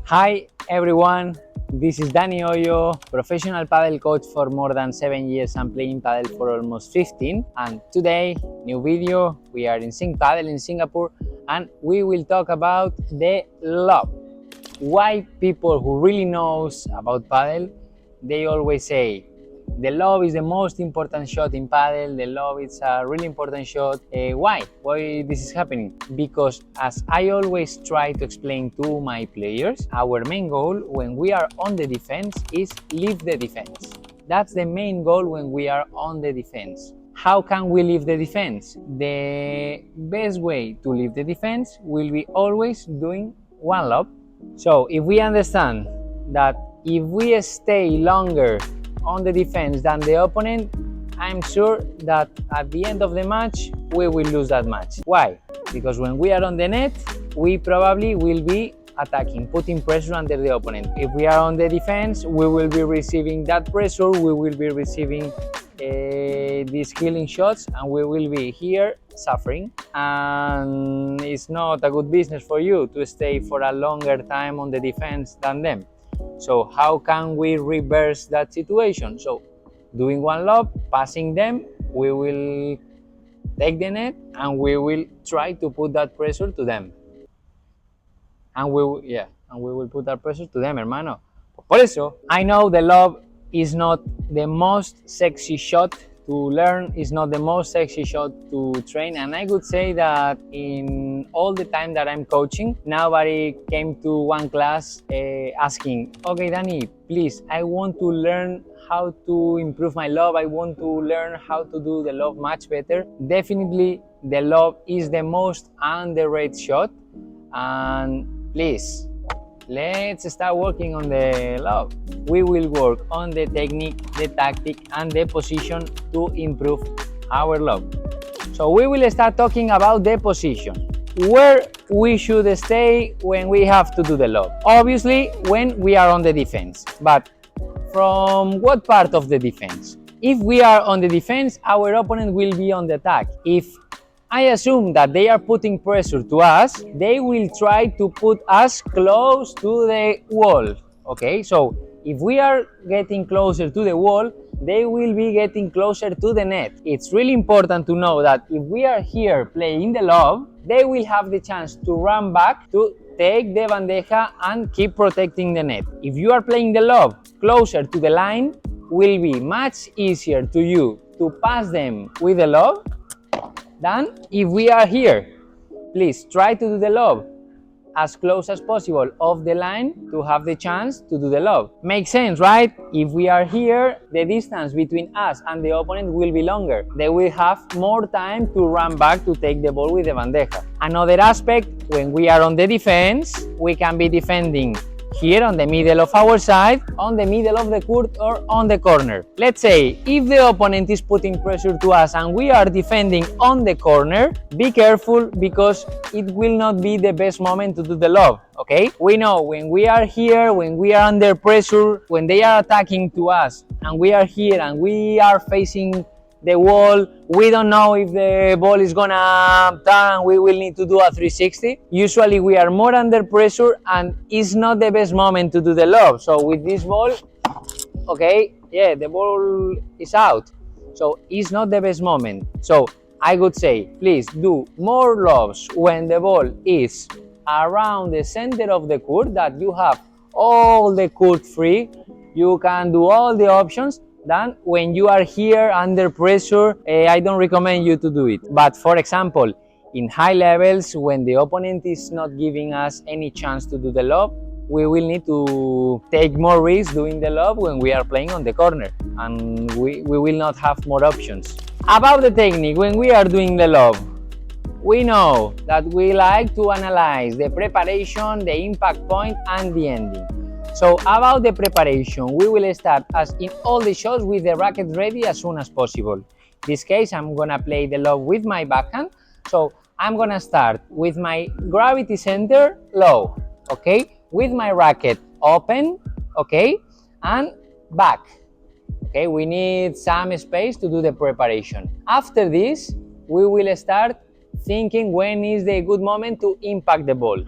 Hi everyone, this is Dani Hoyo, professional paddle coach for more than 7 years and playing paddle for almost 15. And today, new video, we are in Sing Paddle in Singapore and we will talk about the lob. Why people who really knows about paddle, they always say the lob is the most important shot in paddle. The lob is a really important shot. Why? Why this is happening? Because as I always try to explain to my players, our main goal when we are on the defense is leave the defense. That's the main goal when we are on the defense. How can we leave the defense? The best way to leave the defense will be always doing one lob. So if we understand that if we stay longer on the defense than the opponent, I'm sure that at the end of the match we will lose that match. Why? Because when we are on the net, we probably will be attacking, putting pressure under the opponent. If we are on the defense, we will be receiving that pressure, we will be receiving these killing shots, and we will be here suffering, and it's not a good business for you to stay for a longer time on the defense than them. So how can we reverse that situation? So doing one lob, passing them, we will take the net and we will try to put that pressure to them. And we will put that pressure to them, hermano. Por eso, I know the lob is not the most sexy shot to learn, is not the most sexy shot to train, and I would say that in all the time that I'm coaching, nobody came to one class asking, okay Dani, please, I want to learn how to improve my lob, I want to learn how to do the lob much better. Definitely the lob is the most underrated shot, and please, let's start working on the lob. We will work on the technique, the tactic, and the position to improve our lob. So we will start talking about the position. Where we should stay when we have to do the lob. Obviously, when we are on the defense. But from what part of the defense? If we are on the defense, our opponent will be on the attack. If I assume that they are putting pressure to us, they will try to put us close to the wall. Okay, so if we are getting closer to the wall, they will be getting closer to the net. It's really important to know that if we are here playing the lob, they will have the chance to run back to take the bandeja and keep protecting the net. If you are playing the lob closer to the line, will be much easier to you to pass them with the lob than if we are here. Please try to do the lob as close as possible off the line to have the chance to do the lob. Makes sense, right? If we are here, the distance between us and the opponent will be longer. They will have more time to run back to take the ball with the bandeja. Another aspect, when we are on the defense, we can be defending here on the middle of our side, on the middle of the court, or on the corner. Let's say if the opponent is putting pressure to us and we are defending on the corner, be careful because it will not be the best moment to do the lob. Okay? We know when we are here, when we are under pressure, when they are attacking to us and we are here and we are facing the wall, we don't know if the ball is gonna turn, we will need to do a 360. Usually we are more under pressure and it's not the best moment to do the lob. So with this ball, okay, yeah, the ball is out. So it's not the best moment. So I would say, please do more lobs when the ball is around the center of the court, that you have all the court free, you can do all the options. Than when you are here under pressure, I don't recommend you to do it. But for example, in high levels, when the opponent is not giving us any chance to do the lob, we will need to take more risks doing the lob when we are playing on the corner, and we will not have more options. About the technique, when we are doing the lob, we know that we like to analyze the preparation, the impact point, and the ending. So about the preparation, we will start, as in all the shots, with the racket ready as soon as possible. In this case, I'm gonna play the lob with my backhand. So I'm gonna start with my gravity center low, okay? With my racket open, okay? And back, okay? We need some space to do the preparation. After this, we will start thinking when is the good moment to impact the ball.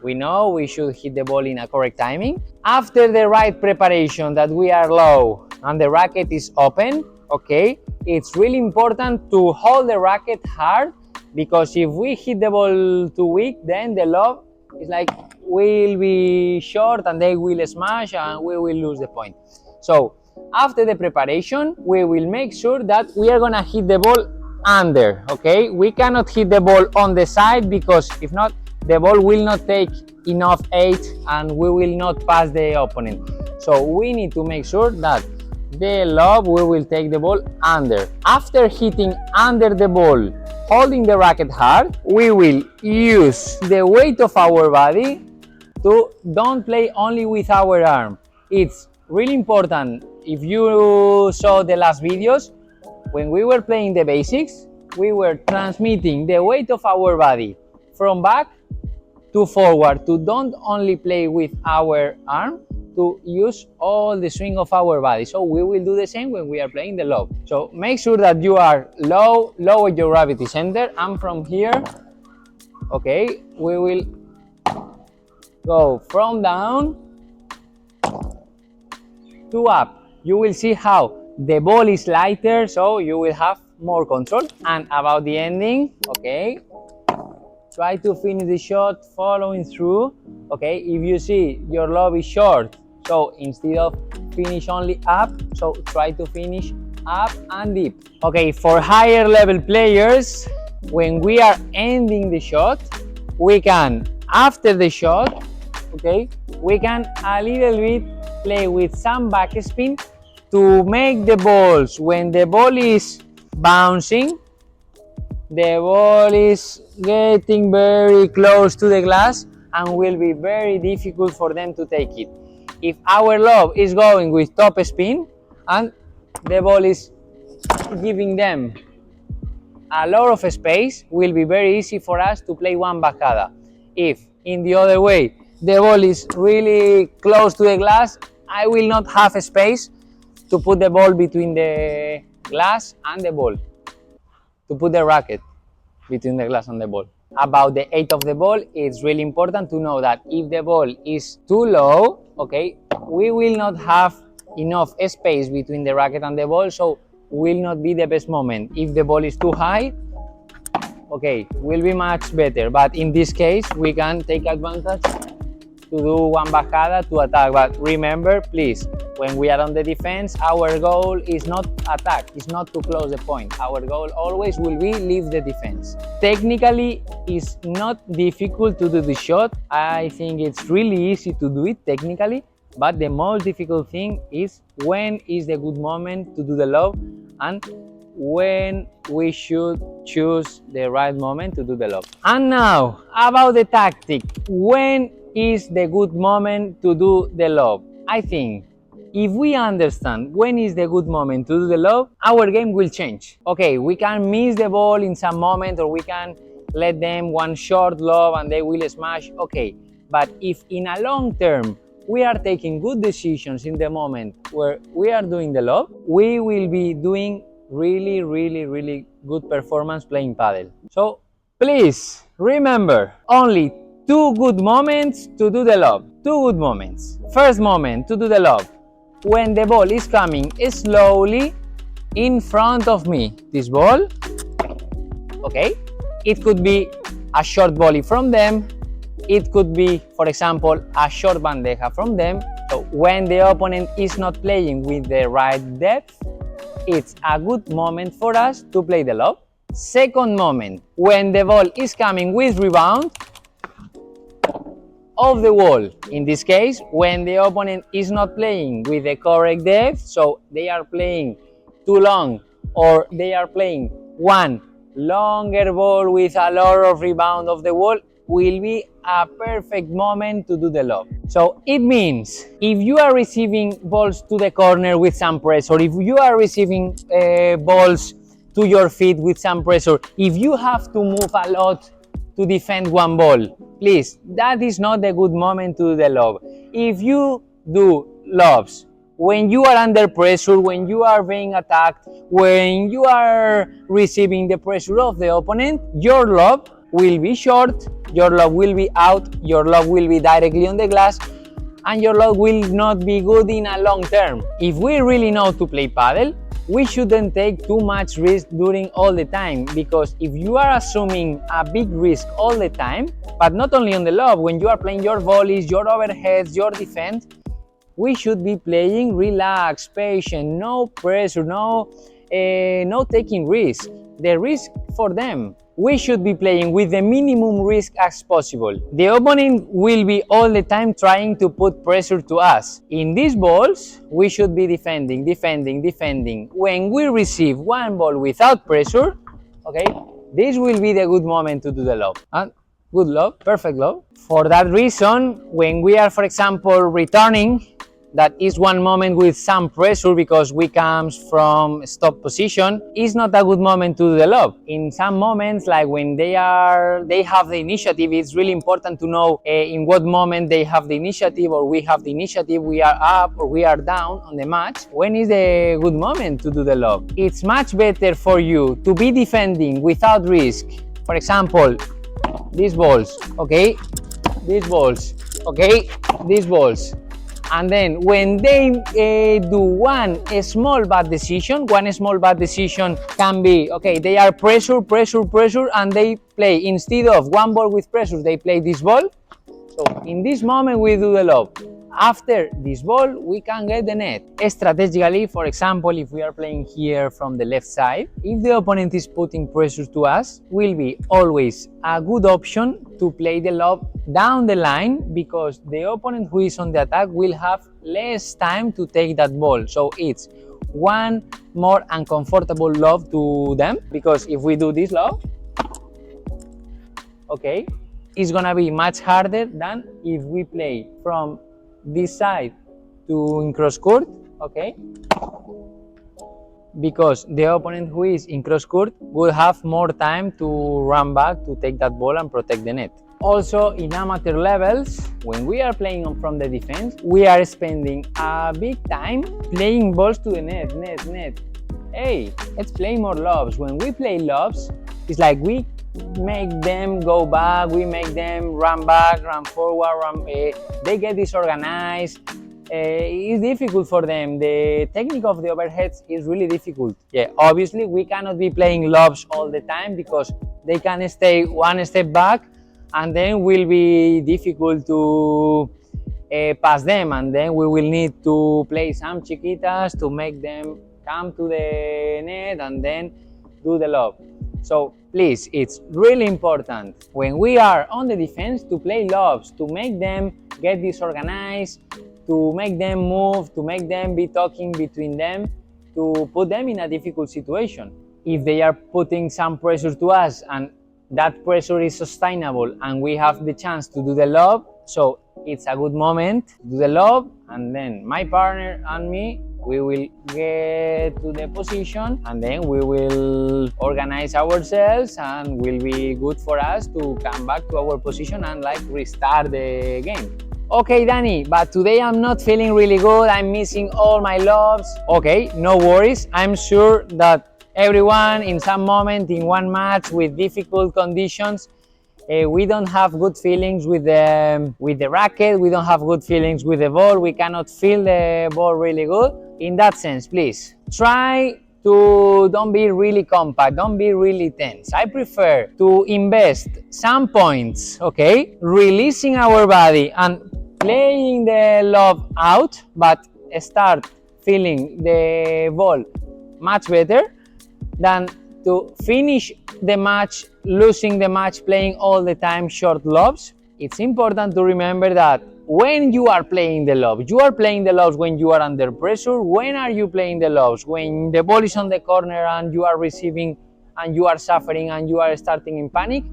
we know we should hit the ball in a correct timing. After the right preparation, that we are low and the racket is open, okay, it's really important to hold the racket hard, because if we hit the ball too weak, then the lob is like will be short and they will smash and we will lose the point. So after the preparation, we will make sure that we are gonna hit the ball under, okay? We cannot hit the ball on the side, because if not, the ball will not take enough weight and we will not pass the opponent. So we need to make sure that the lob, we will take the ball under. After hitting under the ball, holding the racket hard, we will use the weight of our body to don't play only with our arm. It's really important. If you saw the last videos, when we were playing the basics, we were transmitting the weight of our body from back to forward, to don't only play with our arm, to use all the swing of our body. So we will do the same when we are playing the lob. So make sure that you are low, lower your gravity center, and from here, okay, we will go from down to up. You will see how the ball is lighter, so you will have more control. And about the ending, okay, try to finish the shot following through. Okay, if you see your lob is short, so instead of finish only up, so try to finish up and deep. Okay, for higher level players, when we are ending the shot, we can, after the shot, okay, we can a little bit play with some backspin to make the balls, when the ball is bouncing, the ball is getting very close to the glass and will be very difficult for them to take it. If our lob is going with top spin and the ball is giving them a lot of space, will be very easy for us to play one bajada. If in the other way the ball is really close to the glass, I will not have a space to put the ball between the glass and the ball, to put the racket between the glass and the ball. About the height of the ball, it's really important to know that if the ball is too low, okay, we will not have enough space between the racket and the ball, so will not be the best moment. If the ball is too high, okay, will be much better. But in this case, we can take advantage to do one bajada to attack. But remember, please, when we are on the defense, our goal is not attack, it's not to close the point. Our goal always will be leave the defense. Technically, it's not difficult to do the shot. I think it's really easy to do it technically, but the most difficult thing is when is the good moment to do the lob and when we should choose the right moment to do the lob. And now, about the tactic. When is the good moment to do the lob? I think if we understand when is the good moment to do the lob, our game will change. Okay, we can miss the ball in some moment, or we can let them one short lob and they will smash, okay. But if in a long term we are taking good decisions in the moment where we are doing the lob, we will be doing really good performance playing paddle. So please remember, only 2 good moments to do the lob. 2 good moments. First moment to do the lob, when the ball is coming slowly in front of me. This ball, okay, it could be a short volley from them, it could be, for example, a short bandeja from them. So when the opponent is not playing with the right depth, it's a good moment for us to play the lob. Second moment, when the ball is coming with rebound of the wall. In this case, when the opponent is not playing with the correct depth, so they are playing too long, or they are playing one longer ball with a lot of rebound of the wall, will be a perfect moment to do the lob. So it means if you are receiving balls to the corner with some pressure, if you are receiving balls to your feet with some pressure, if you have to move a lot to defend one ball, please, that is not the good moment to do the lob. If you do lobs when you are under pressure, when you are being attacked, when you are receiving the pressure of the opponent, your lob will be short, your lob will be out, your lob will be directly on the glass, and your lob will not be good in a long term. If we really know to play paddle, we shouldn't take too much risk during all the time, because if you are assuming a big risk all the time, but not only on the lob, when you are playing your volleys, your overheads, your defense, we should be playing relaxed, patient, no pressure, no taking risk. The risk for them. We should be playing with the minimum risk as possible. The opponent will be all the time trying to put pressure to us. In these balls, we should be defending. When we receive one ball without pressure, okay, this will be the good moment to do the lob. And good lob, perfect lob. For that reason, when we are, for example, returning, that is one moment with some pressure because we comes from stop position, is not a good moment to do the lob. In some moments, like when they have the initiative, it's really important to know in what moment they have the initiative, or we have the initiative, we are up or we are down on the match. When is the good moment to do the lob? It's much better for you to be defending without risk. For example, these balls, okay? These balls, okay? These balls. And then when they do one small bad decision can be, okay, they are pressure, and they play, instead of one ball with pressure, they play this ball. So in this moment we do the lob. After this ball, we can get the net. Strategically, for example, if we are playing here from the left side, if the opponent is putting pressure to us, will be always a good option to play the lob down the line, because the opponent who is on the attack will have less time to take that ball. So it's one more uncomfortable lob to them, because if we do this lob, okay, it's gonna be much harder than if we play from this side to in cross court, okay, because the opponent who is in cross court will have more time to run back to take that ball and protect the net. Also, in amateur levels, when we are playing from the defense, we are spending a big time playing balls to the net. Hey, let's play more lobs. When we play lobs, it's like we make them go back, we make them run back, run forward, they get disorganized. It's difficult for them. The technique of the overheads is really difficult. Yeah, obviously we cannot be playing lobs all the time, because they can stay one step back and then will be difficult to pass them, and then we will need to play some chiquitas to make them come to the net and then do the lob. So please, it's really important when we are on the defense to play lobs, to make them get disorganized, to make them move, to make them be talking between them, to put them in a difficult situation. If they are putting some pressure to us and that pressure is sustainable and we have the chance to do the lob, so it's a good moment to do the lob, and then my partner and me, we will get to the position and then we will organize ourselves, and will be good for us to come back to our position and like restart the game. Okay, Danny, but today I'm not feeling really good, I'm missing all my lobs. Okay, no worries, I'm sure that everyone in some moment in one match with difficult conditions, we don't have good feelings with the racket, we don't have good feelings with the ball, we cannot feel the ball really good. In that sense, please try to don't be really compact, don't be really tense. I prefer to invest some points, okay, releasing our body and playing the lob out, but start feeling the ball much better than to finish the match, losing the match, playing all the time short lobs. It's important to remember that when you are playing the lob, you are playing the lobs when you are under pressure. When are you playing the lobs? When the ball is on the corner and you are receiving and you are suffering and you are starting in panic.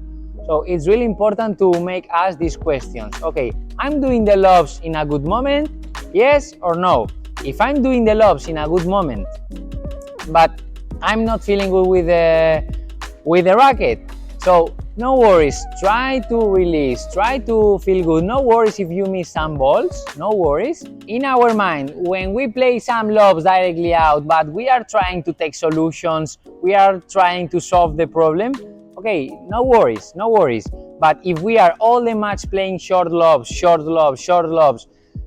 So it's really important to make us these questions. Okay, I'm doing the lobs in a good moment, yes or no? If I'm doing the lobs in a good moment, but I'm not feeling good with the racket, so no worries, try to release, try to feel good. No worries if you miss some balls, no worries. In our mind, when we play some lobs directly out, but we are trying to take solutions, we are trying to solve the problem, okay, no worries, no worries. But if we are all the match playing short lobs, short lobs, short lobs,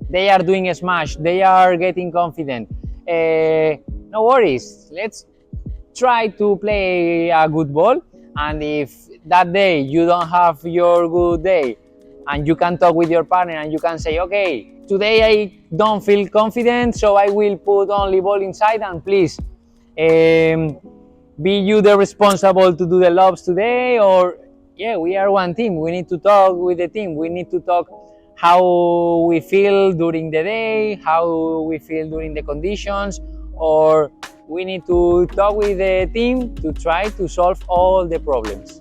they are doing a smash, they are getting confident, no worries. Let's try to play a good ball, and if that day you don't have your good day, and you can talk with your partner and you can say, okay, today I don't feel confident, so I will put only ball inside, and please be you the responsible to do the lobs today. Or yeah, we are one team, we need to talk with the team, we need to talk how we feel during the day, how we feel during the conditions, or we need to talk with the team to try to solve all the problems.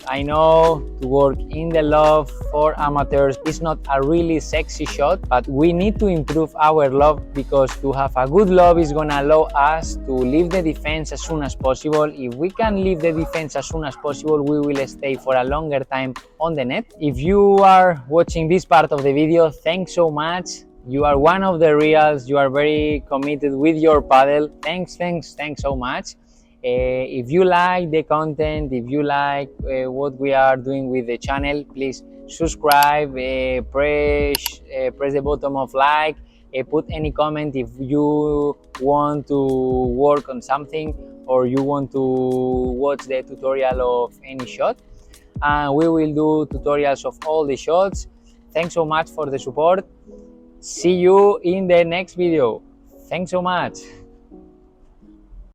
I know to work in the lob for amateurs is not a really sexy shot, but we need to improve our lob, because to have a good lob is gonna allow us to leave the defense as soon as possible. If we can leave the defense as soon as possible, we will stay for a longer time on the net. If you are watching this part of the video, thanks so much. You are one of the reals, you are very committed with your paddle. Thanks so much. If you like the content, if you like what we are doing with the channel, please subscribe, press the button of like, put any comment if you want to work on something or you want to watch the tutorial of any shot. And we will do tutorials of all the shots. Thanks so much for the support. See you in the next video. Thanks so much.